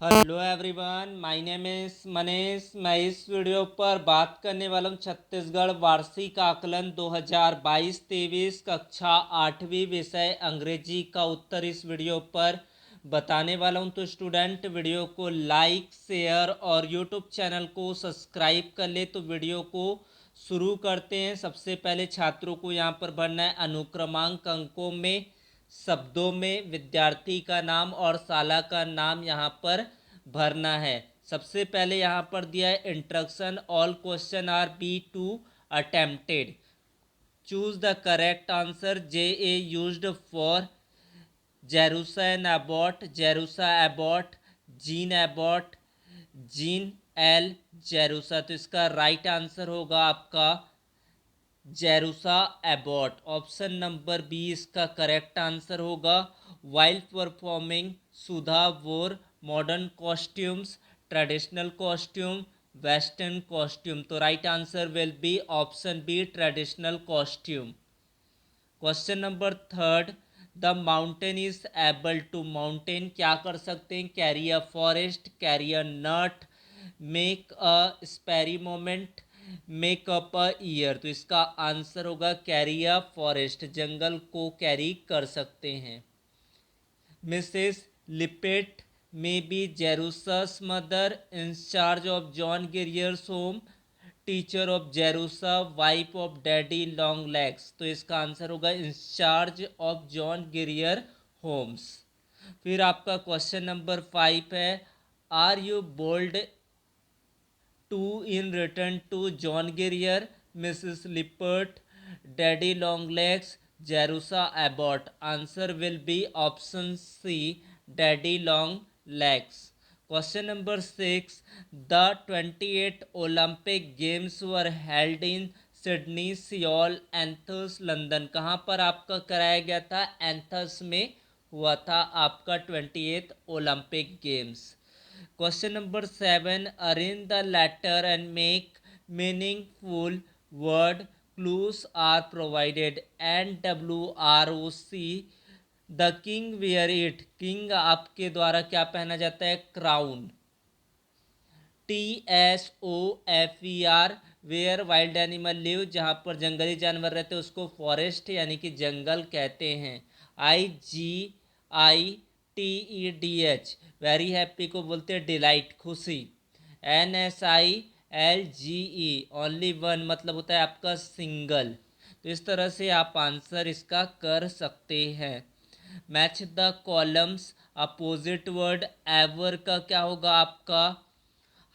Hello everyone, my name is Manish. मैं इस video पर बात करने वाला हूँ छत्तीसगढ़ वार्षिक आकलन 2022-23 कक्षा 8वीं विषय अंग्रेजी का उत्तर इस वीडियो पर बताने वाला हूँ। तो स्टूडेंट वीडियो को लाइक शेयर और यूट्यूब चैनल को सब्सक्राइब कर ले। तो वीडियो को शुरू करते हैं। सबसे पहले छात्रों को यहाँ पर भरना है अनुक्रमांक अंकों में शब्दों में विद्यार्थी का नाम और शाला का नाम यहाँ पर भरना है। सबसे पहले यहाँ पर दिया है instruction, all question are be to attempted, choose the correct answer. J A used for Jerusha Abbott, Jean Abbott, Jean L Jerusha. तो इसका राइट आंसर होगा आपका Jerusha Abbott. Option number B इसका करेक्ट आंसर होगा। While performing Sudha wore modern costumes, traditional costume, western costume. तो right answer will be option B traditional costume. Question number third, the mountain is able to, mountain क्या कर सकते हैं? Carry a forest, carry a nut, make a sparry moment, make up a year. तो इसका answer होगा carry a forest, जंगल को carry कर सकते हैं। मिसेस लिपेट में B Jerusha's mother, in charge of John Grier's home, teacher of Jerusha, wife of Daddy Long Legs. तो इसका आंसर होगा in charge of John Grier homes. फिर आपका क्वेश्चन नंबर 5 है, are you bold to in return to John Grier, Mrs Lippert, Daddy Long Legs, Jerusha Abbott. Answer will be option C Daddy Long Legs. Question number 6, the 28 Olympic games were held in Sydney, Seoul, anthers, London. कहाँ पर आपका कराया गया था? Anthers में हुआ था आपका 28 Olympic games. Question number 7, arrange the letter and make meaningful word. Clues are provided. NWROC, the king wear it. King आपके द्वारा क्या पहना जाता है? Crown. TSOFER, where wild animal live, जहाँ पर जंगली जानवर रहते हैं उसको फॉरेस्ट यानी कि जंगल कहते हैं। IGITEDH, वेरी हैप्पी को बोलते हैं डिलाइट, खुशी। NSILGE, ओनली वन मतलब होता है आपका सिंगल। तो इस तरह से आप आंसर इसका कर सकते हैं। Match the columns, opposite word. Ever का क्या होगा आपका?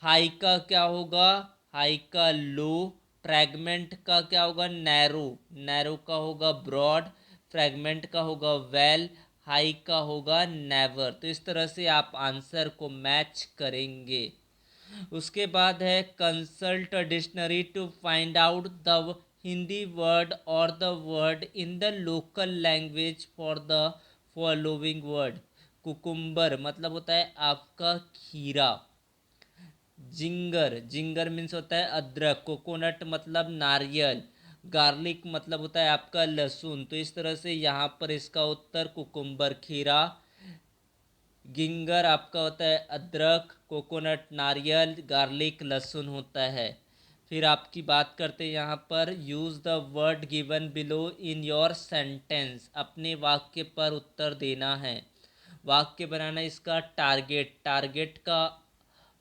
हाई का क्या होगा? हाई का लो। फ्रैगमेंट का क्या होगा? नैरो। नैरो का होगा ब्रॉड, फ्रैगमेंट का होगा वेल, हाई का होगा नेवर। तो इस तरह से आप आंसर को मैच करेंगे। उसके बाद है consult dictionary to find out the Hindi word और the word in the local language for the following word. Cucumber मतलब होता है आपका खीरा। जिंगर, जिंगर मीन्स होता है अदरक। कोकोनट मतलब नारियल। गार्लिक मतलब होता है आपका लहसुन। तो इस तरह से यहाँ पर इसका उत्तर कुकुम्बर खीरा, गिंगर आपका होता है अदरक, कोकोनट नारियल, गार्लिक लहसुन होता है। फिर आपकी बात करते हैं यहाँ पर, use the word given below in your sentence, अपने वाक्य पर उत्तर देना है। वाक्य बनाना इसका टारगेट, टारगेट का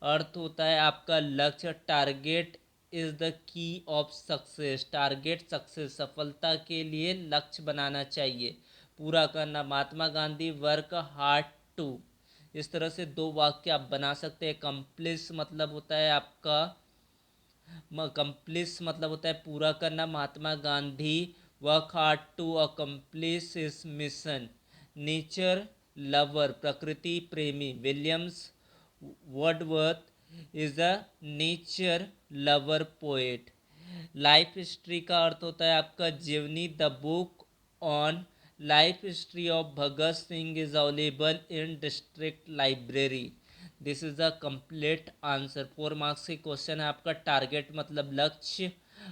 अर्थ होता है आपका लक्ष्य। Target is the key of success, target success सफलता के लिए लक्ष्य बनाना चाहिए, पूरा करना। Mahatma Gandhi work hard to. इस तरह से दो वाक्य आप बना सकते हैं। कंप्लीस मतलब होता है आपका, कंप्लीस मतलब होता है पूरा करना। Mahatma Gandhi work hard to accomplish his mission. Nature lover, प्रकृति प्रेमी। Williams Wordsworth is a nature lover poet. Life history का अर्थ होता है आपका जीवनी। The book on life history of Bhagat Singh is available in district library. This is the complete answer. 4 marks के question है आपका। टारगेट मतलब लक्ष्य,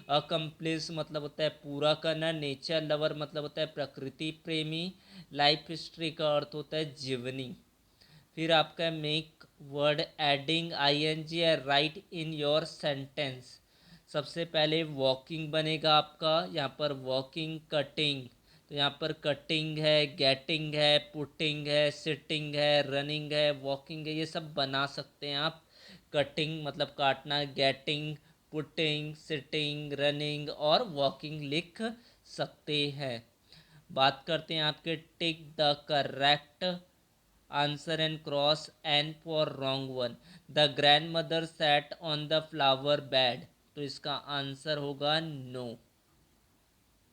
अकम्प्लिश मतलब होता है पूरा करना, नेचर लवर मतलब होता है प्रकृति प्रेमी, लाइफ हिस्ट्री का अर्थ होता है जीवनी। फिर आपका मेक वर्ड एडिंग आईएनजी है राइट इन योर सेंटेंस। सबसे पहले वॉकिंग बनेगा आपका, यहाँ पर वॉकिंग कटिंग, तो यहाँ पर कटिंग है, गेटिंग है, पुटिंग है, सिटिंग है, रनिंग है, वॉकिंग है, ये सब बना सकते हैं आप। कटिंग मतलब काटना, गेटिंग, पुटिंग, सिटिंग, रनिंग और वॉकिंग लिख सकते हैं। बात करते हैं आपके tick the correct answer and cross an for wrong one. The grand mother sat on the flower bed, तो इसका आंसर होगा नो।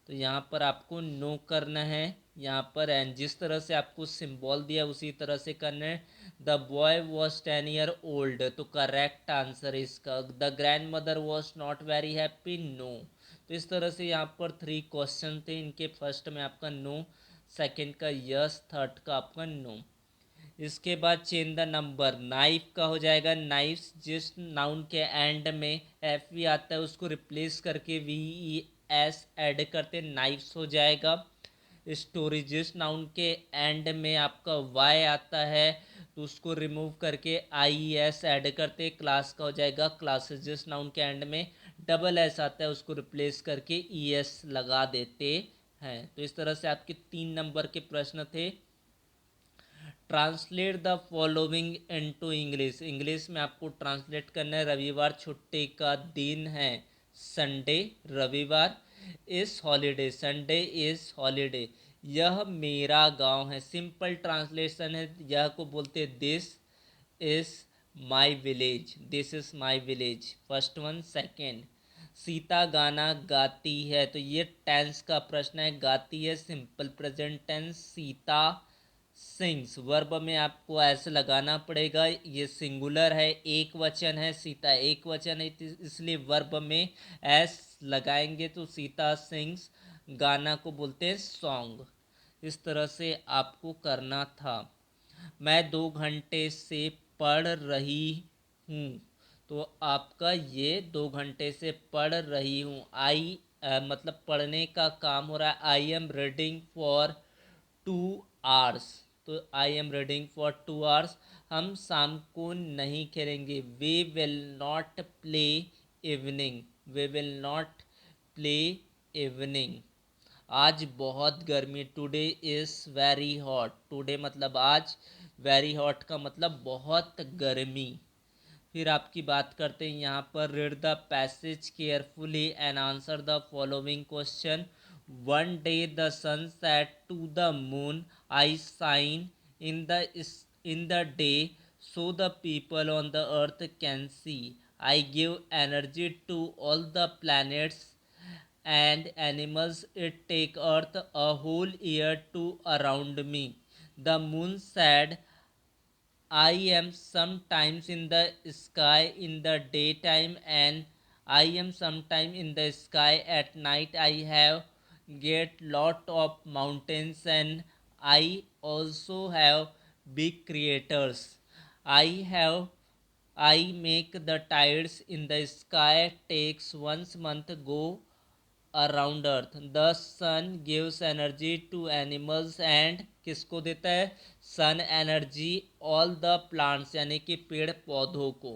तो यहाँ पर आपको नो करना है यहाँ पर, एंड जिस तरह से आपको सिंबल दिया उसी तरह से करना है। The boy was 10 year old, तो करेक्ट आंसर इसका। The grand mother was not very happy, no. तो इस तरह से यहाँ पर 3 क्वेश्चन थे, इनके फर्स्ट में आपका नो, सेकंड का यस, थर्ड का आपका नो। इसके बाद चेंज द नंबर, नाइफ का हो जाएगा नाइफ्स, जिस नाउन के एंड में एफ वी आता है उसको रिप्लेस करके वी ई एस ऐड करते नाइफ्स हो जाएगा। स्टोरी, जिस नाउन के एंड में आपका वाई आता है तो उसको रिमूव करके आई एस ऐड करते क्लास का हो जाएगा क्लासेस, जिस नाउन के एंड में डबल एस आता है उसको रिप्लेस करके ई एस लगा देते हैं। तो इस तरह से आपके 3 नंबर के प्रश्न थे। Translate the following into English, English में आपको ट्रांसलेट करना है। रविवार छुट्टी का दिन है, संडे, रविवार is holiday, Sunday is holiday. यह मेरा गांव है, सिंपल ट्रांसलेशन है, यह को बोलते this is my village, this is my village, first one. Second, Sita गाना गाती है, तो ये टेंस का प्रश्न है, गाती है simple present tense, Sita sings, verb में आपको ऐसे लगाना पड़ेगा, ये सिंगुलर है, एक वचन है, सीता एक वचन है, इसलिए वर्ब में एस लगाएंगे तो सीता सिंग्स, गाना को बोलते हैं सॉन्ग। इस तरह से आपको करना था। मैं 2 घंटे से पढ़ रही हूँ, तो आपका ये 2 घंटे से पढ़ रही हूँ, मतलब पढ़ने का काम हो रहा है। I am reading for 2 hours, तो I am reading for 2 hours. हम शाम को नहीं खेलेंगे, we will not play evening, we will not play evening. आज बहुत गर्मी, today is very hot, today मतलब आज, वेरी हॉट का मतलब बहुत गर्मी। फिर आपकी बात करते हैं यहाँ पर, read the passage carefully and answer the following question. One day the sun set to the moon, I shine in the in the day so the people on the earth can see, I give energy to all the planets and animals, it take earth a whole year to around me. The moon said, I am sometimes in the sky in the daytime and I am sometime in the sky at night. I have get lot of mountains and I also have big creators. I have I make the tides in the sky takes once month go around earth. The sun gives energy to animals and, किसको देता है, sun energy all the plants यानी कि पेड़ पौधों को।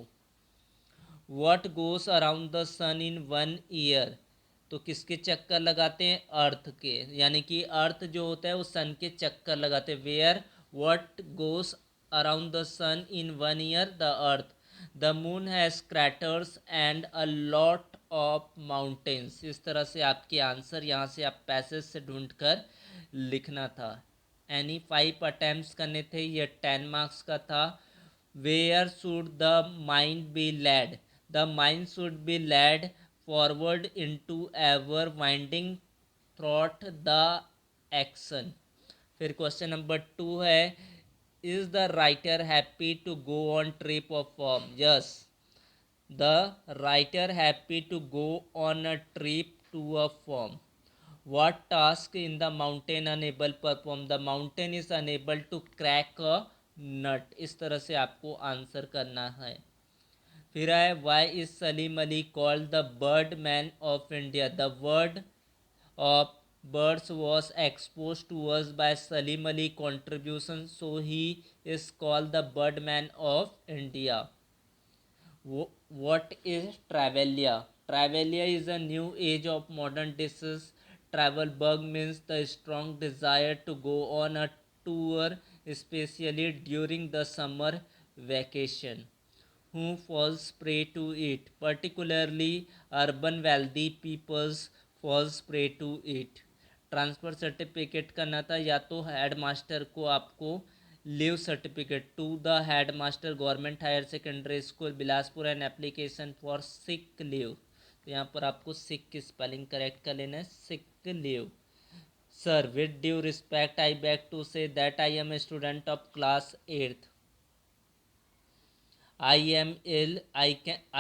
What goes around the sun in 1 year, तो किसके चक्कर लगाते हैं, अर्थ के, यानी कि अर्थ जो होता है वो सन के चक्कर लगाते हैं। Where what goes around the sun in 1 year, the earth. The moon has craters and a lot of mountains. इस तरह से आपके आंसर यहाँ से आप पैसेज से ढूंढ कर लिखना था। एनी 5 अटैम्प्ट करने थे, ये 10 मार्क्स का था। Where should the mind be led, the mind should be led forward into ever winding थ्रॉट द एक्शन। फिर क्वेश्चन नंबर 2 है, is the writer happy to go on trip of form, yes, the writer happy to go on a trip to a farm. What task in the mountain unable perform? The mountain is unable to crack a nut. इस तरह से आपको answer करना है। फिर है, why is Salim Ali called the bird man of India? The word of birds was exposed to us by Salim Ali contribution, so he is called the Birdman of India. What is Travelia? Travelia is a new age of modern dishes. Travel bug means the strong desire to go on a tour, especially during the summer vacation. Who falls prey to it? Particularly urban wealthy peoples falls prey to it. Transfer certificate करना था या तो head master को आपको leave certificate to the head master government higher secondary school Bilaspur and application for sick leave. तो यहाँ पर आपको सिक की स्पेलिंग करेक्ट कर लेना है, sick leave. Sir with due respect I back to say that I am a student of class 8th. I am ill.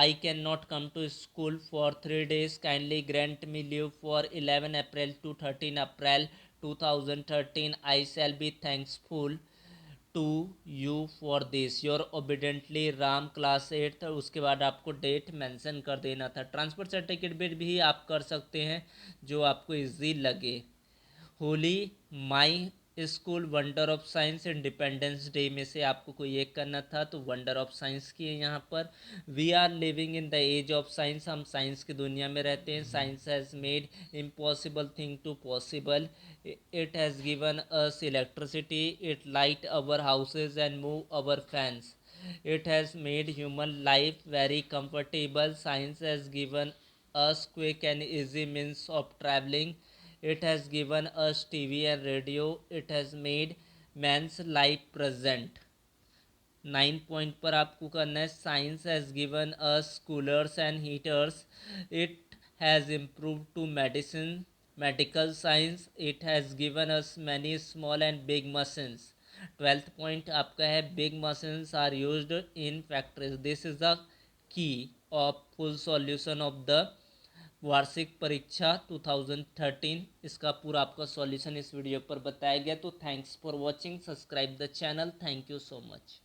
I cannot come to school for 3 days. Kindly grant me leave for 11 April to 13 April 2013. I shall be thankful to you for this. Your obediently Ram class 8th। उसके बाद आपको date mention कर देना था। Transfer certificate भी आप कर सकते हैं जो आपको इजी लगे। Holi my school wonder of science independence day में से आपको कोई एक करना था तो वंडर ऑफ साइंस की है यहाँ पर। We are living in the age of science, हम साइंस की दुनिया में रहते हैं। Science has made impossible thing to possible. It has given us electricity, it light our houses and move our fans. It has made human life very comfortable. Science has given us quick and easy means of traveling. It has given us TV and radio. It has made man's life present. 9 point पर आपको करना है science has given us coolers and heaters. It has improve to medicine medical science. It has given us many small and big machines. 12th point आपका है big machines are used in factories. This is the key of full solution of the वार्षिक परीक्षा 2013। इसका पूरा आपका solution इस video पर बताया गया। तो thanks for watching, subscribe the channel, thank you so much.